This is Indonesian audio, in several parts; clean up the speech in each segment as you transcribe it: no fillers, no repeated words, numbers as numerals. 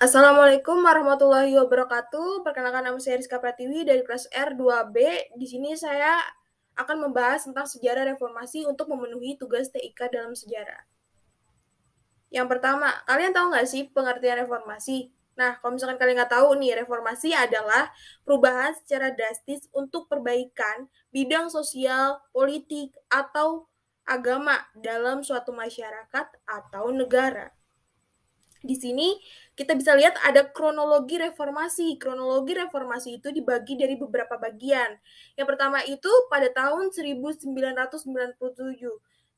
Assalamualaikum warahmatullahi wabarakatuh. Perkenalkan nama saya Rizka Pratiwi dari kelas R2B. Di sini saya akan membahas tentang sejarah reformasi untuk memenuhi tugas TIK dalam sejarah. Yang pertama, kalian tahu nggak sih pengertian reformasi? Nah, kalau misalkan kalian nggak tahu nih, reformasi adalah perubahan secara drastis untuk perbaikan bidang sosial, politik, atau agama dalam suatu masyarakat atau negara. Di sini kita bisa lihat ada kronologi reformasi. Kronologi reformasi itu dibagi dari beberapa bagian. Yang pertama itu pada tahun 1997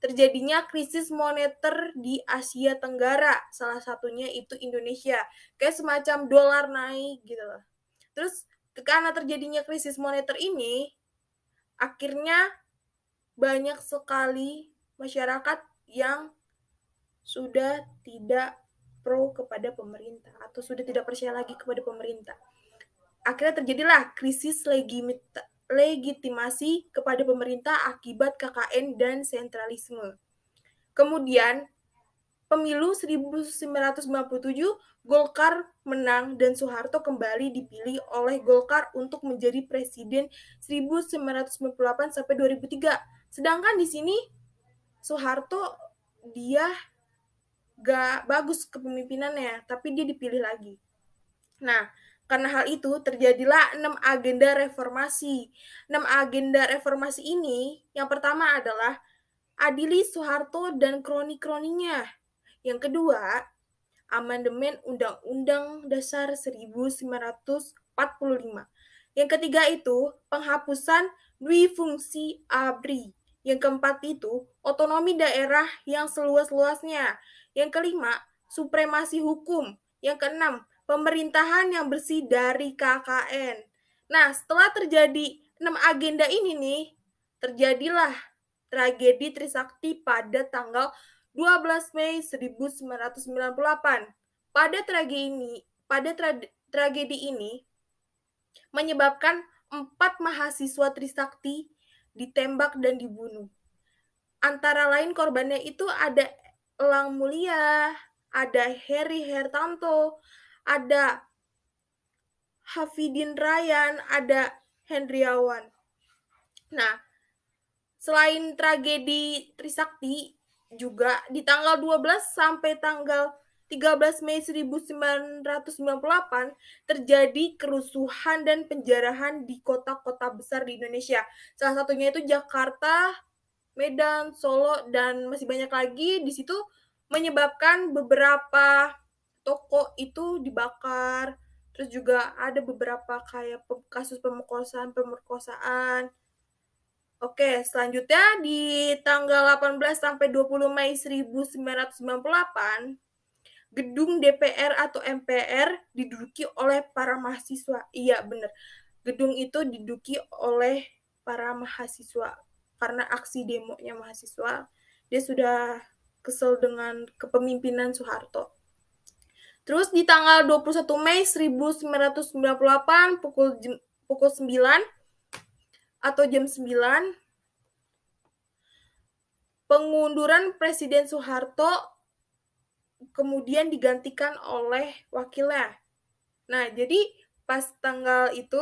terjadinya krisis moneter di Asia Tenggara. Salah satunya itu Indonesia. Kayak semacam dolar naik gitu loh. Terus karena terjadinya krisis moneter ini, akhirnya banyak sekali masyarakat yang sudah tidak pro kepada pemerintah atau sudah tidak percaya lagi kepada pemerintah. Akhirnya terjadilah krisis legitimasi kepada pemerintah akibat KKN dan sentralisme. Kemudian pemilu 1997 Golkar menang dan Soeharto kembali dipilih oleh Golkar untuk menjadi presiden 1998 sampai 2003. Sedangkan di sini Soeharto dia gak bagus kepemimpinannya, tapi dia dipilih lagi. Nah, karena hal itu terjadilah 6 agenda reformasi. 6 agenda reformasi ini, yang pertama adalah adili Soeharto dan kroni-kroninya. Yang kedua, amandemen Undang-Undang Dasar 1945. Yang ketiga itu penghapusan dwi fungsi ABRI. Yang keempat itu otonomi daerah yang seluas-luasnya. Yang kelima, supremasi hukum. Yang keenam, pemerintahan yang bersih dari KKN. Nah, setelah terjadi 6 agenda ini nih, terjadilah tragedi Trisakti pada tanggal 12 Mei 1998. Pada tragedi ini menyebabkan 4 mahasiswa Trisakti ditembak dan dibunuh. Antara lain korbannya itu ada Elang Mulia, ada Heri Hertanto, ada Hafidin Ryan, ada Hendriawan. Nah, selain tragedi Trisakti, juga di tanggal 12 sampai tanggal 13 Mei 1998 terjadi kerusuhan dan penjarahan di kota-kota besar di Indonesia. Salah satunya itu Jakarta, Medan, Solo, dan masih banyak lagi. Di situ menyebabkan beberapa toko itu dibakar. Terus juga ada beberapa kayak kasus pemerkosaan. Oke, selanjutnya di tanggal 18 sampai 20 Mei 1998, gedung DPR atau MPR diduduki oleh para mahasiswa. Iya, benar. Gedung itu diduduki oleh para mahasiswa karena aksi demonya mahasiswa. Dia sudah kesel dengan kepemimpinan Soeharto. Terus di tanggal 21 Mei 1998 pukul 9 atau jam 9, pengunduran Presiden Soeharto kemudian digantikan oleh wakilnya. Nah, jadi pas tanggal itu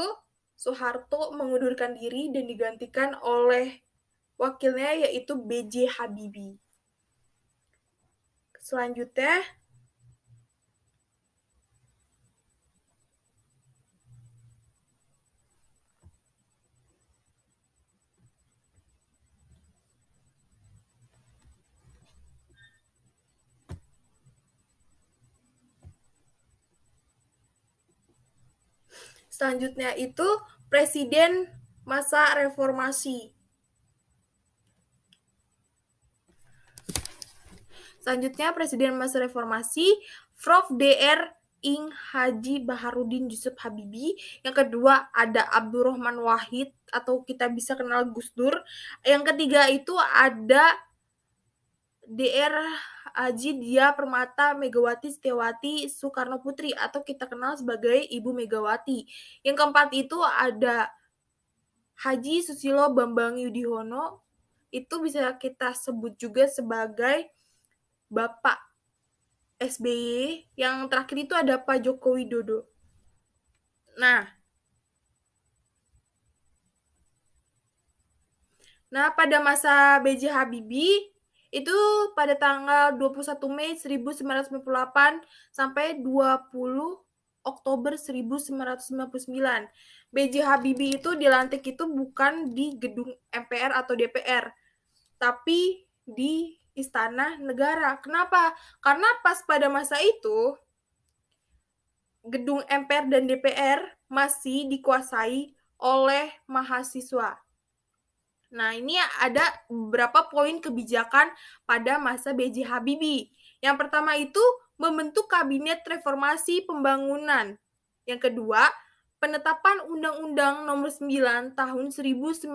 Soeharto mengundurkan diri dan digantikan oleh wakilnya yaitu B.J. Habibie. Selanjutnya, itu Presiden masa reformasi. Selanjutnya, Presiden masa reformasi, Prof. Dr. Ing Haji Baharudin Yusuf Habibie. Yang kedua ada Abdurrahman Wahid atau kita bisa kenal Gus Dur. Yang ketiga itu ada Dr. Haji Dia Permata Megawati Setiawati Soekarno Putri atau kita kenal sebagai Ibu Megawati. Yang keempat itu ada Haji Susilo Bambang Yudhoyono. Itu bisa kita sebut juga sebagai Bapak SBY, yang terakhir itu ada Pak Joko Widodo. Nah, pada masa B.J. Habibie itu pada tanggal 21 Mei 1998 sampai 20 Oktober 1999. B.J. Habibie itu dilantik itu bukan di gedung MPR atau DPR, tapi di Istana Negara. Kenapa? Karena pas pada masa itu gedung MPR dan DPR masih dikuasai oleh mahasiswa. Nah, ini ada beberapa poin kebijakan pada masa B.J. Habibie. Yang pertama itu membentuk Kabinet Reformasi Pembangunan. Yang kedua, penetapan Undang-Undang Nomor 9 Tahun 1998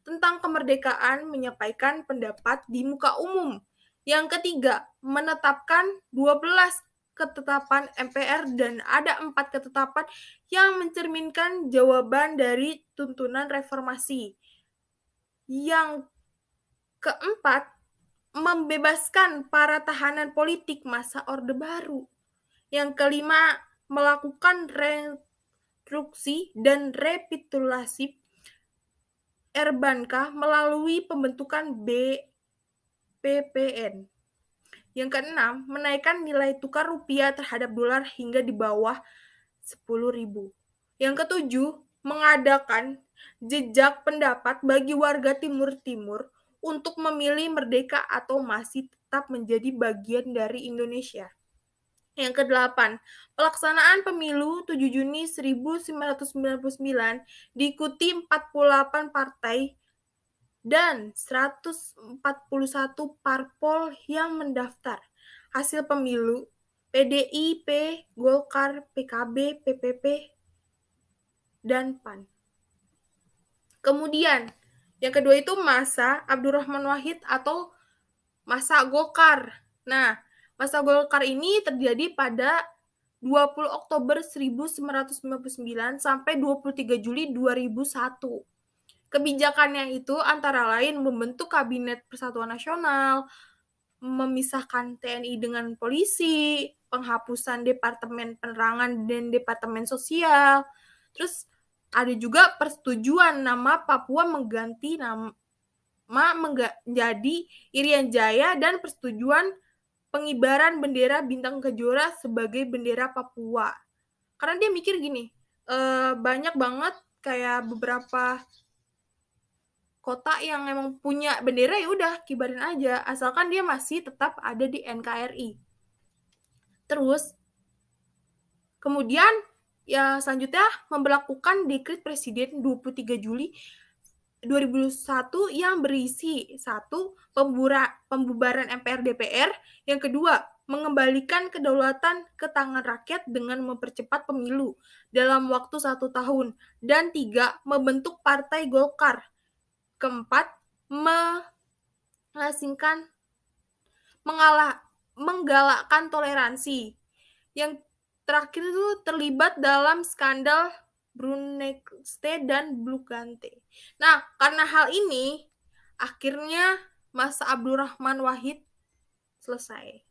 tentang kemerdekaan menyampaikan pendapat di muka umum. Yang ketiga, menetapkan 12 ketetapan MPR dan ada 4 ketetapan yang mencerminkan jawaban dari tuntunan reformasi. Yang keempat, membebaskan para tahanan politik masa Orde Baru. Yang kelima, melakukan rekonstruksi dan rekapitulasi Erbankah melalui pembentukan BPPN. Yang keenam, menaikkan nilai tukar rupiah terhadap dolar hingga di bawah 10.000. Yang ketujuh, mengadakan jejak pendapat bagi warga Timur-Timur untuk memilih merdeka atau masih tetap menjadi bagian dari Indonesia. Yang kedelapan, pelaksanaan pemilu 7 Juni 1999 diikuti 48 partai dan 141 parpol yang mendaftar. Hasil pemilu PDIP, Golkar, PKB, PPP, dan PAN. Kemudian, yang kedua itu masa Abdurrahman Wahid atau masa Golkar. Nah, masa Golkar ini terjadi pada 20 Oktober 1999 sampai 23 Juli 2001. Kebijakannya itu antara lain membentuk Kabinet Persatuan Nasional, memisahkan TNI dengan polisi, penghapusan Departemen Penerangan dan Departemen Sosial. Terus ada juga persetujuan nama Papua mengganti nama menjadi Irian Jaya dan persetujuan pengibaran bendera bintang kejora sebagai bendera Papua. Karena dia mikir gini, banyak banget kayak beberapa kota yang emang punya bendera, ya udah kibarin aja asalkan dia masih tetap ada di NKRI. Terus kemudian ya selanjutnya memberlakukan Dekret Presiden 23 Juli 2001 yang berisi satu, pembubaran MPR DPR, yang kedua, mengembalikan kedaulatan ke tangan rakyat dengan mempercepat pemilu dalam waktu 1 tahun, dan tiga, membentuk Partai Golkar. Keempat, menggalakkan toleransi. Yang terakhir itu terlibat dalam skandal Bruneste dan Blugante. Nah, karena hal ini, akhirnya masa Abdurrahman Wahid selesai.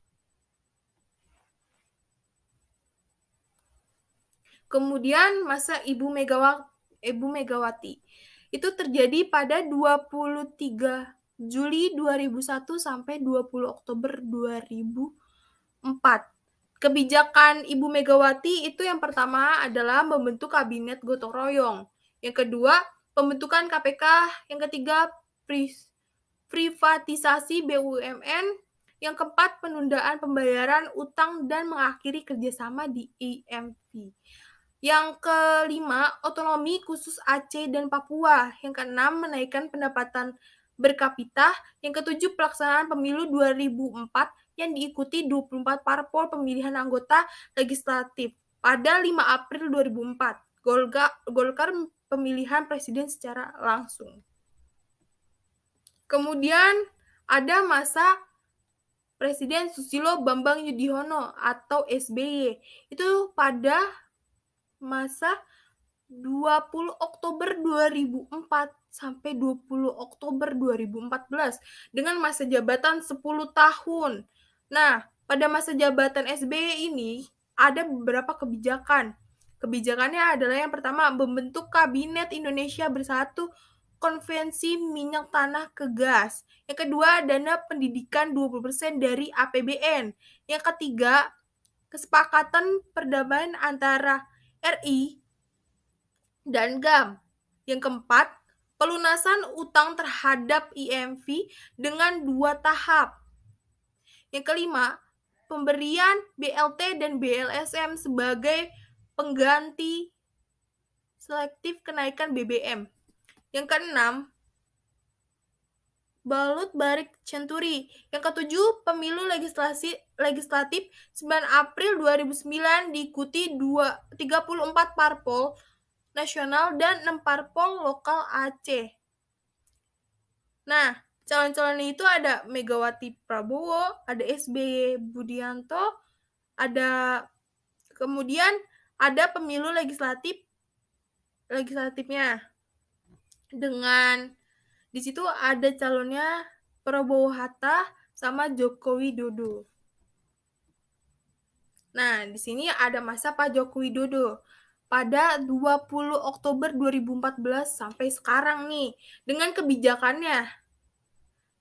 Kemudian masa Ibu Megawati itu terjadi pada 23 Juli 2001 sampai 20 Oktober 2004. Kebijakan Ibu Megawati itu yang pertama adalah membentuk kabinet gotong royong. Yang kedua, pembentukan KPK. Yang ketiga, privatisasi BUMN. Yang keempat, penundaan pembayaran utang dan mengakhiri kerjasama di IMF. Yang kelima, otonomi khusus Aceh dan Papua. Yang keenam, menaikkan pendapatan berkapita. Yang ketujuh, pelaksanaan pemilu 2004 yang diikuti 24 parpol pemilihan anggota legislatif pada 5 April 2004. Golkar pemilihan presiden secara langsung. Kemudian ada masa Presiden Susilo Bambang Yudhoyono atau SBY. Itu pada masa 20 Oktober 2004 sampai 20 Oktober 2014 dengan masa jabatan 10 tahun. Nah, Pada masa jabatan SBY ini, ada beberapa kebijakan. Kebijakannya adalah yang pertama, membentuk Kabinet Indonesia Bersatu Konvensi Minyak Tanah ke Gas. Yang kedua, dana pendidikan 20% dari APBN. Yang ketiga, kesepakatan perdamaian antara RI dan GAM. Yang keempat, pelunasan utang terhadap IMF dengan 2 tahap. Yang kelima, pemberian BLT dan BLSM sebagai pengganti selektif kenaikan BBM. Yang keenam, balut balik century. Yang ketujuh, pemilu legislatif 9 April 2009 diikuti 34 parpol nasional dan 6 parpol lokal Aceh. Nah, calon-calon itu ada Megawati Prabowo, ada SBY Budianto, ada kemudian ada pemilu legislatifnya dengan di situ ada calonnya Prabowo Hatta sama Joko Widodo. Nah, di sini ada masa Pak Joko Widodo pada 20 Oktober 2014 sampai sekarang nih dengan kebijakannya.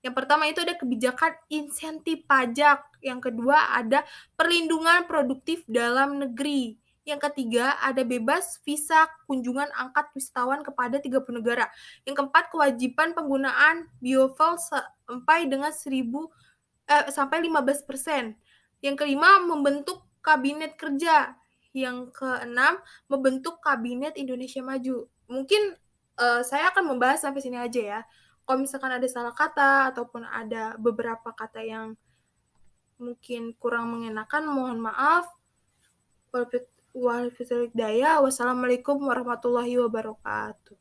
Yang pertama itu ada kebijakan insentif pajak. Yang kedua ada perlindungan produktif dalam negeri. Yang ketiga ada bebas visa kunjungan angkat wisatawan kepada 30 negara. Yang keempat kewajiban penggunaan biofuel sampai dengan 15%. Yang kelima membentuk kabinet kerja. Yang keenam membentuk kabinet Indonesia Maju. Mungkin saya akan membahas sampai sini aja ya. Kalau misalkan ada salah kata ataupun ada beberapa kata yang mungkin kurang mengenakan, mohon maaf. Wassalamualaikum warahmatullahi wabarakatuh.